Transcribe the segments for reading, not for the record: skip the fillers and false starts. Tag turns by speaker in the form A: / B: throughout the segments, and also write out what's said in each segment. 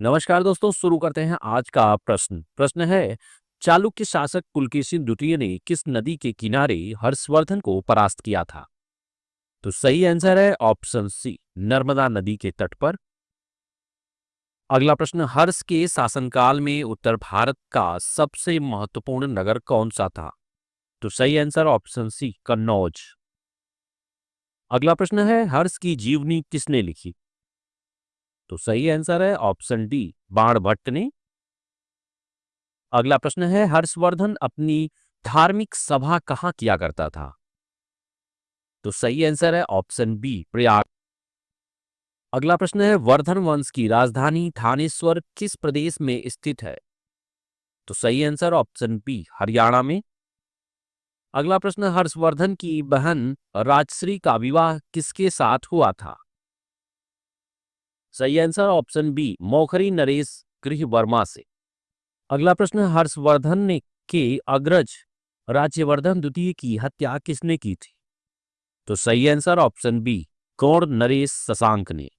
A: नमस्कार दोस्तों, शुरू करते हैं आज का प्रश्न है, चालुक्य शासक पुलकेशिन द्वितीय ने किस नदी के किनारे हर्षवर्धन को परास्त किया था? तो सही आंसर है ऑप्शन सी, नर्मदा नदी के तट पर। अगला प्रश्न, हर्ष के शासनकाल में उत्तर भारत का सबसे महत्वपूर्ण नगर कौन सा था? तो सही आंसर ऑप्शन सी, कन्नौज। अगला प्रश्न है, हर्ष की जीवनी किसने लिखी? तो सही आंसर है ऑप्शन डी, बाणभट्ट ने। अगला प्रश्न है, हर्षवर्धन अपनी धार्मिक सभा कहाँ किया करता था? तो सही आंसर है ऑप्शन बी, प्रयाग। अगला प्रश्न है, वर्धन वंश की राजधानी थानेश्वर किस प्रदेश में स्थित है? तो सही आंसर ऑप्शन बी, हरियाणा में। अगला प्रश्न, हर्षवर्धन की बहन राजश्री का विवाह किसके साथ हुआ था? सही answer option B, Maukhari Naresh Graha Varma से। अगला प्रश्न, हर्षवर्धन ने के अग्रज राज्यवर्धन द्वितीय की हत्या किसने की थी? तो सही answer option B, Gaur Naresh Shashank ने।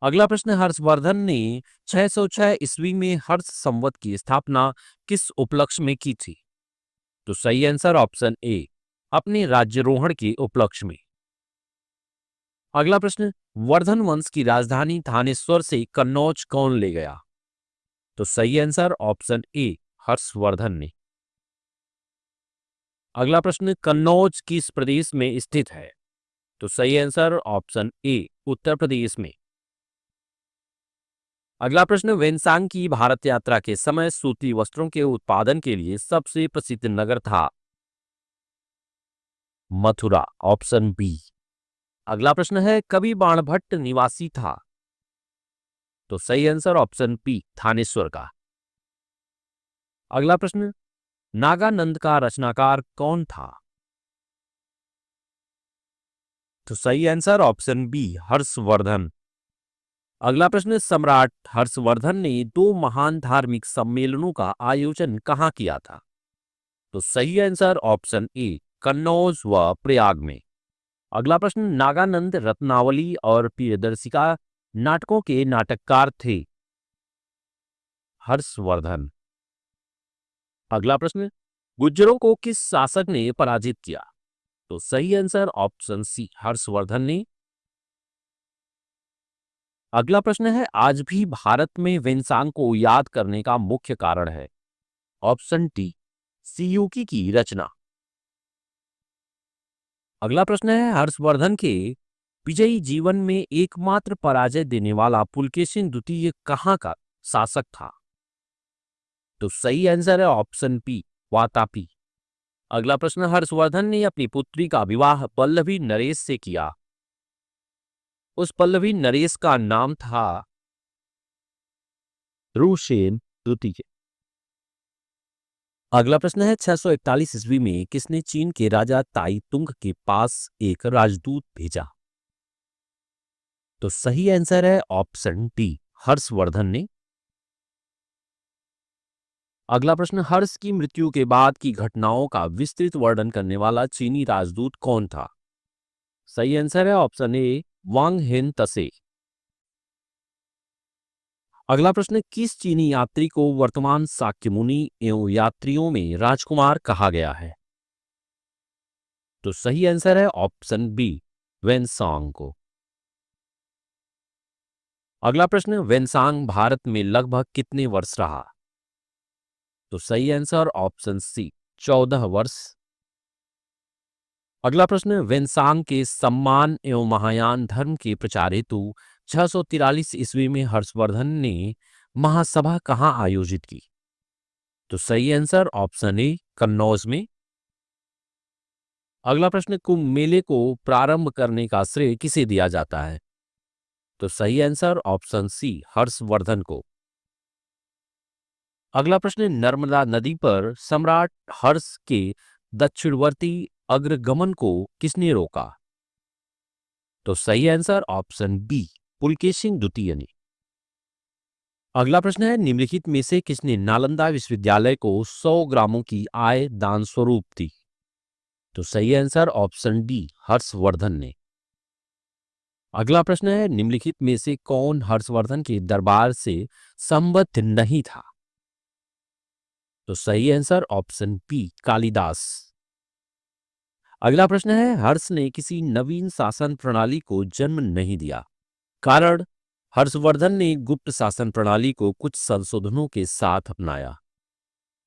A: अगला प्रश्न, हर्षवर्धन ने 606 ईस्वी में हर्ष संवत की स्थापना किस उपलक्ष्य में की थी? तो सही आंसर ऑप्शन ए, अपने राज्यारोहण के उपलक्ष्य में। अगला प्रश्न, वर्धन वंश की राजधानी थानेश्वर से कन्नौज कौन ले गया? तो सही आंसर ऑप्शन ए, हर्षवर्धन ने। अगला प्रश्न, कन्नौज किस प्रदेश में स्थित है? तो सही answer option A, Uttar Pradesh में। अगला प्रश्न, वेनसांग की भारत यात्रा के समय सूती वस्त्रों के उत्पादन के लिए सबसे प्रसिद्ध नगर था? Mathura, option B. अगला प्रश्न है, कवि बाणभट्ट निवासी था? तो सही आंसर ऑप्शन बी, थानेश्वर का। अगला प्रश्न, नागानंद का रचनाकार कौन था? तो सही आंसर ऑप्शन बी, हर्षवर्धन। अगला प्रश्न, सम्राट हर्षवर्धन ने दो महान धार्मिक सम्मेलनों का आयोजन कहाँ किया था? तो सही आंसर ऑप्शन ए, कन्नौज व प्रयाग में। अगला प्रश्न, नागानंद रत्नावली और प्रियदर्शिका नाटकों के नाटककार थे? हर्षवर्धन। अगला प्रश्न, गुज्जरों को किस शासक ने पराजित किया? तो सही आंसर ऑप्शन सी, हर्षवर्धन ने। अगला प्रश्न है, आज भी भारत में वेनसांग को याद करने का मुख्य कारण है? ऑप्शन डी, सियुकी की रचना। अगला प्रश्न है, हर्षवर्धन के विजयी जीवन में एकमात्र पराजय देने वाला पुलकेशिन द्वितीय कहाँ का शासक था? तो सही आंसर है ऑप्शन बी, वातापी। अगला प्रश्न, हर्षवर्धन ने अपनी पुत्री का विवाह पल्लवी नरेश से किया। उस पल्लवी नरेश का नाम था रुसेन द्वितीय। अगला प्रश्न है, 641 ईस्वी में किसने चीन के राजा ताई तुंग के पास एक राजदूत भेजा? तो सही आंसर है ऑप्शन डी, हर्षवर्धन ने। अगला प्रश्न, हर्ष की मृत्यु के बाद की घटनाओं का विस्तृत वर्णन करने वाला चीनी राजदूत कौन था? सही आंसर है ऑप्शन ए, वांग हेन तसे। अगला प्रश्न, किस चीनी यात्री को वर्तमान शाक्य मुनि एवं यात्रियों में राजकुमार कहा गया है? तो सही आंसर है ऑप्शन बी, वेनसांग को। अगला प्रश्न, वेनसांग भारत में लगभग कितने वर्ष रहा? तो सही आंसर ऑप्शन सी, 14 वर्ष। अगला प्रश्न, वेनसांग के सम्मान एवं महायान धर्म के प्रचार हेतु 643 ईस्वी में हर्षवर्धन ने महासभा कहाँ आयोजित की? तो सही आंसर ऑप्शन ए, कन्नौज में। अगला प्रश्न, कुंभ मेले को प्रारंभ करने का श्रेय किसे दिया जाता है? तो सही आंसर ऑप्शन सी, हर्षवर्धन को। अगला प्रश्न, नर्मदा नदी पर सम्राट हर्ष के दक्षिणवर्ती अग्रगमन को किसने रोका? तो सही आंसर ऑप्शन बी, पुलकेशिन द्वितीय ने। अगला प्रश्न है, निम्नलिखित में से किसने नालंदा विश्वविद्यालय को 100 ग्रामों की आय दान स्वरूप दी? तो सही आंसर ऑप्शन डी, हर्षवर्धन ने। अगला प्रश्न है, निम्नलिखित में से कौन हर्षवर्धन के दरबार से संबद्ध नहीं था? तो सही आंसर ऑप्शन बी कालिदास। अगला प्रश्न है, हर्ष ने किसी नवीन शासन प्रणाली को जन्म नहीं दिया। कारण, हर्षवर्धन ने गुप्त शासन प्रणाली को कुछ संशोधनों के साथ अपनाया।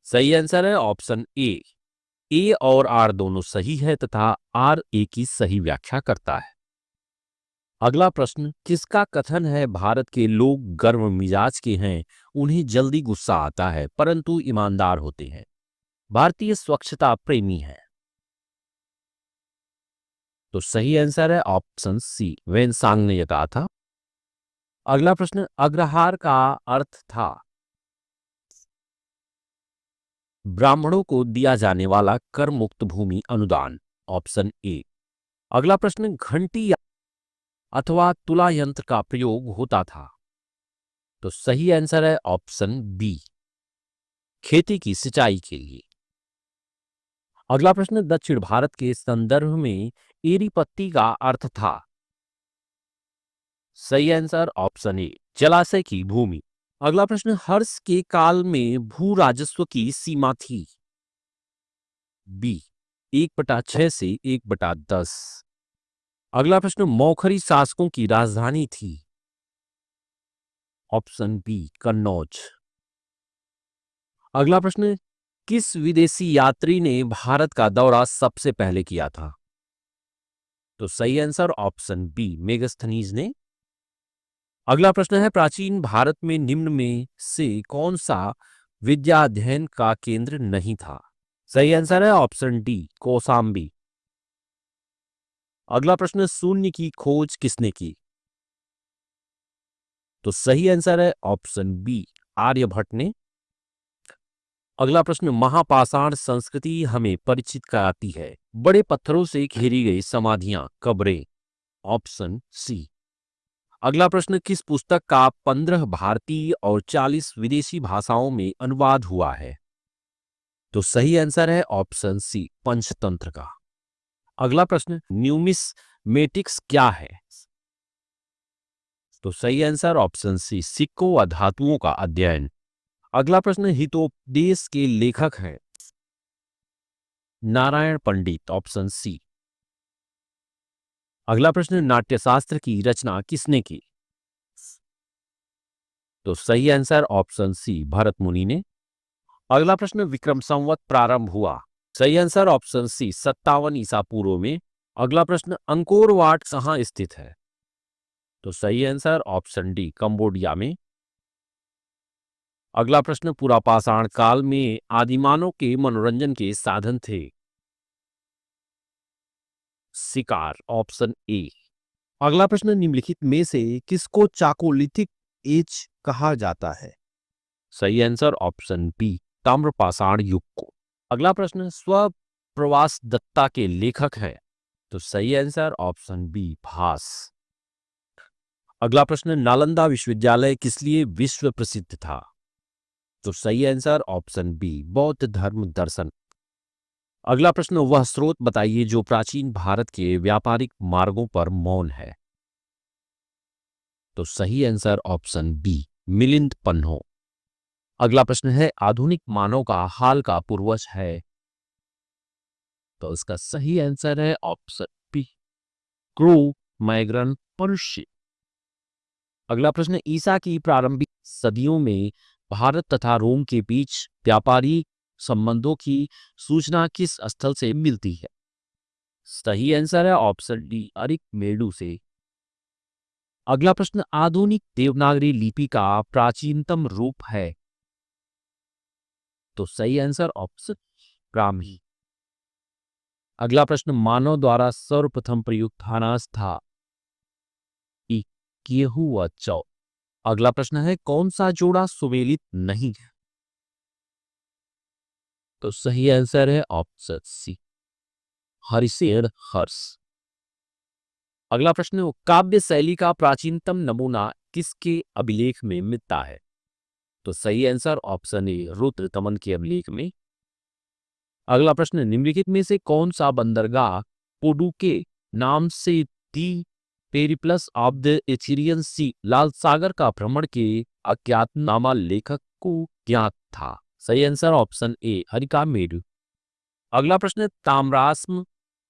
A: सही आंसर है ऑप्शन ए और आर दोनों सही है तथा आर ए की सही व्याख्या करता है। अगला प्रश्न, किसका कथन है भारत के लोग गर्म मिजाज के हैं, उन्हें जल्दी गुस्सा आता है परंतु ईमानदार होते हैं? भारतीय स्वच्छता प्रेमी है। तो सही आंसर है ऑप्शन सी वेनसांग ने यह कहा था। अगला प्रश्न, अग्रहार का अर्थ था ब्राह्मणों को दिया जाने वाला कर मुक्त भूमि अनुदान। Option A. अगला प्रश्न, घंटी अथवा तुला यंत्र का प्रयोग होता था। तो सही आंसर है ऑप्शन बी खेती की सिंचाई के लिए। अगला प्रश्न, दक्षिण भारत के संदर्भ में एरी पत्ती का अर्थ था। सही आंसर ऑप्शन ए जलाशय की भूमि। अगला प्रश्न, हर्ष के काल में भू राजस्व की सीमा थी। बी 1/6 से 1/10। अगला प्रश्न, मौखरी शासकों की राजधानी थी। Option B Kannauj. अगला प्रश्न, किस विदेशी यात्री ने भारत का दौरा सबसे पहले किया था? तो सही आंसर ऑप्शन बी मेगास्थनीज ने। अगला प्रश्न है, प्राचीन भारत में निम्न में से कौन सा विद्या अध्ययन का केंद्र नहीं था? सही आंसर है ऑप्शन डी कौसाम्बी। अगला प्रश्न, शून्य की खोज किसने की? तो सही आंसर है ऑप्शन बी आर्यभट्ट ने। अगला प्रश्न, महापाषाण संस्कृति हमें परिचित कराती है बड़े पत्थरों से घेरी गई समाधियां कब्रें। Option C. अगला प्रश्न, किस पुस्तक का 15 भारतीय और 40 विदेशी भाषाओं में अनुवाद हुआ है? तो सही आंसर है ऑप्शन सी पंचतंत्र का। अगला प्रश्न, न्यूमिस्मेटिक्स क्या है? तो सही आंसर ऑप्शन सी सिक्कों व धातुओं का अध्ययन। अगला प्रश्न, हितोपदेश के लेखक हैं नारायण पंडित। Option C. अगला प्रश्न, नाट्यशास्त्र की रचना किसने की? तो सही आंसर ऑप्शन सी भरत मुनि ने। अगला प्रश्न, विक्रम संवत प्रारंभ हुआ। सही आंसर ऑप्शन सी 57 ईसा पूर्व में। अगला प्रश्न, अंकोर वाट कहां स्थित है? तो सही आंसर ऑप्शन डी कंबोडिया में। अगला प्रश्न, पुरापाषाण काल में आदिमानव के मनोरंजन के साधन थे। शिकार। Option A. अगला प्रश्न, निम्नलिखित में से किसको चाकोलिथिक एज कहा जाता है? सही आंसर ऑप्शन बी ताम्रपाषाण युग को। अगला प्रश्न, स्वप्रवास दत्ता के लेखक हैं। तो सही आंसर ऑप्शन बी भास। अगला प्रश्न, नालंदा विश्वविद्यालय किस लिए विश्व प्रसिद्ध था? तो सही आंसर ऑप्शन बी बौद्ध धर्म दर्शन। अगला प्रश्न, वह स्रोत बताइए जो प्राचीन भारत के व्यापारिक मार्गों पर मौन है। तो सही आंसर ऑप्शन बी मिलिंद पन्हो। अगला प्रश्न है, आधुनिक मानव का हाल का पूर्वज है। तो इसका सही आंसर है ऑप्शन बी क्रो मैग्रन मनुष्य। अगला प्रश्न, ईसा की प्रारंभिक सदियों में भारत तथा रोम के बीच व्यापारी संबंधों की सूचना किस स्थल से मिलती है? सही आंसर है ऑप्शन डी अरिकमेडु से। अगला प्रश्न, आधुनिक देवनागरी लिपि का प्राचीनतम रूप है। तो सही आंसर ऑप्शन ब्राह्मी। अगला प्रश्न, मानव द्वारा सर्वप्रथम प्रयुक्त खानास था। गेहूं व चौ। अगला प्रश्न है, कौन सा जोड़ा सुमेलित नहीं है? तो सही आंसर है ऑप्शन सी हरिशेर हर्ष। अगला प्रश्न, काव्य शैली का प्राचीनतम नमूना किसके अभिलेख में मिलता है? तो सही आंसर ऑप्शन ए रुद्रतमन के अभिलेख में। अगला प्रश्न, निम्नलिखित में से कौन सा बंदरगाह पुडुके नाम से दी पेरिप्लस ऑफ द इथेरियन सी, लाल सागर का भ्रमण के अज्ञातनामा लेखक को ज्ञात था? सही आंसर ऑप्शन ए हरिकामेडु। अगला प्रश्न,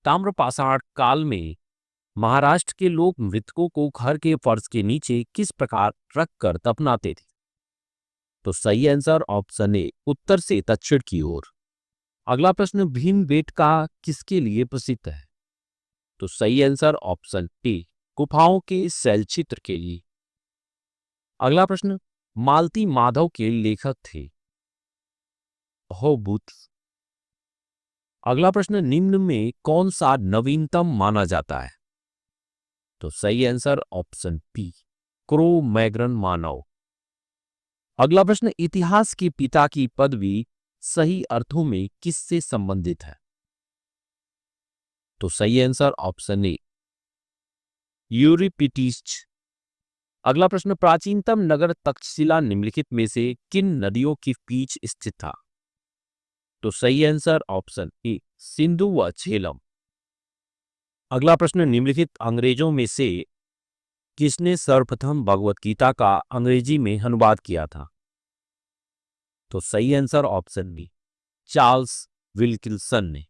A: ताम्रपाषाण काल में महाराष्ट्र के लोग मृतकों को घर के फर्श के नीचे किस प्रकार रखकर दफनाते थे? तो सही आंसर ऑप्शन ए उत्तर से दक्षिण की ओर। अगला प्रश्न, भीमबेटका किसके लिए प्रसिद्ध है? तो सही आंसर ऑप्शन ए गुफाओं के शैलचित्र के लिए। अगला प्रश्न, मालती माधव के लेखक थे? होबुत। अगला प्रश्न, निम्न में कौन सा नवीनतम माना जाता है? तो सही आंसर ऑप्शन बी क्रो मैग्रन मानव। अगला प्रश्न, इतिहास के पिता की पदवी सही अर्थों में किससे संबंधित है? तो सही आंसर ऑप्शन ए यूरिपिटीज। अगला प्रश्न, प्राचीनतम नगर तक्षशिला निम्नलिखित में से किन नदियों के बीच स्थित था? तो सही आंसर ऑप्शन ए सिंधु व झेलम। अगला प्रश्न, निम्नलिखित अंग्रेजों में से किसने सर्वप्रथम भगवत गीता का अंग्रेजी में अनुवाद किया था? तो सही answer option B Charles Wilkinson ने।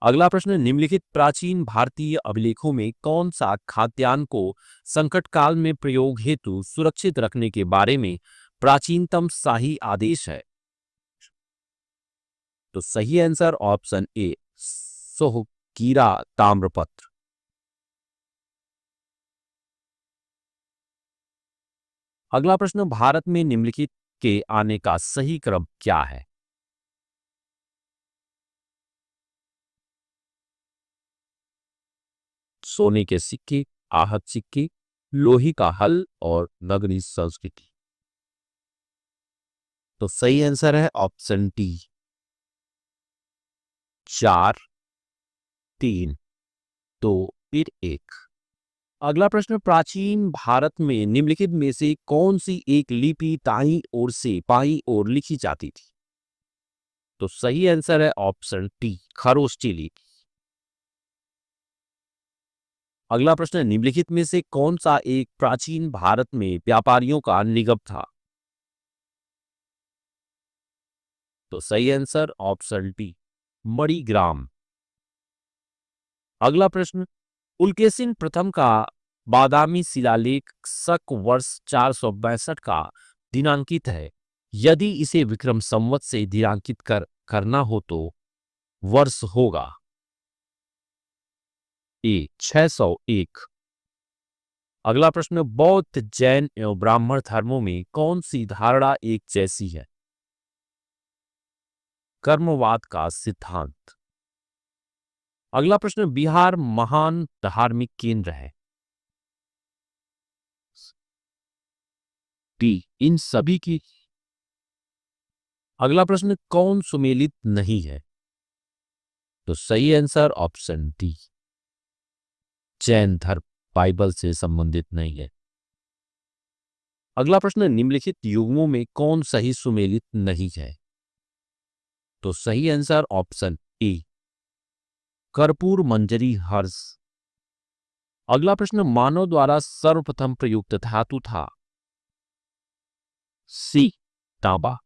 A: अगला प्रश्न, निम्नलिखित प्राचीन भारतीय अभिलेखों में कौन सा खाद्यान्न को संकट काल में प्रयोग हेतु सुरक्षित रखने के बारे में प्राचीनतम शाही आदेश है? तो सही आंसर ऑप्शन ए सोहकीरा ताम्रपत्र। अगला प्रश्न, भारत में निम्नलिखित के आने का सही क्रम क्या है? सोने के सिक्के, आहत सिक्के, लोही का हल और नगरी संस्कृति। तो सही आंसर है ऑप्शन डी 4, 3, 2, फिर 1। अगला प्रश्न, प्राचीन भारत में निम्नलिखित में से कौन सी एक लिपि दाईं ओर से बाईं ओर लिखी जाती थी? तो सही आंसर है ऑप्शन डी खरोष्ठी लिपि। अगला प्रश्न, निम्नलिखित में से कौन सा एक प्राचीन भारत में व्यापारियों का निगम था? तो सही आंसर ऑप्शन डी मणिग्राम। अगला प्रश्न, पुलकेशिन प्रथम का बादामी शिलालेख शक वर्ष 462 का दिनांकित है। यदि इसे विक्रम संवत से दिनांकित करना हो तो वर्ष होगा? ए 601। अगला प्रश्न, बौद्ध, जैन एवं ब्राह्मण धर्मों में कौन सी धारणा एक जैसी है? कर्मवाद का सिद्धांत। अगला प्रश्न, बिहार महान धार्मिक केंद्र है? डी इन सभी की। अगला प्रश्न, कौन सुमेलित नहीं है? तो सही आंसर ऑप्शन डी जैन धर्म बाइबल से संबंधित नहीं है। अगला प्रश्न, निम्नलिखित युग्मों में कौन सही सुमेलित नहीं है? तो सही आंसर ऑप्शन ए कर्पूर मंजरी हर्ष। अगला प्रश्न, मानव द्वारा सर्वप्रथम प्रयुक्त धातु था? सी तांबा।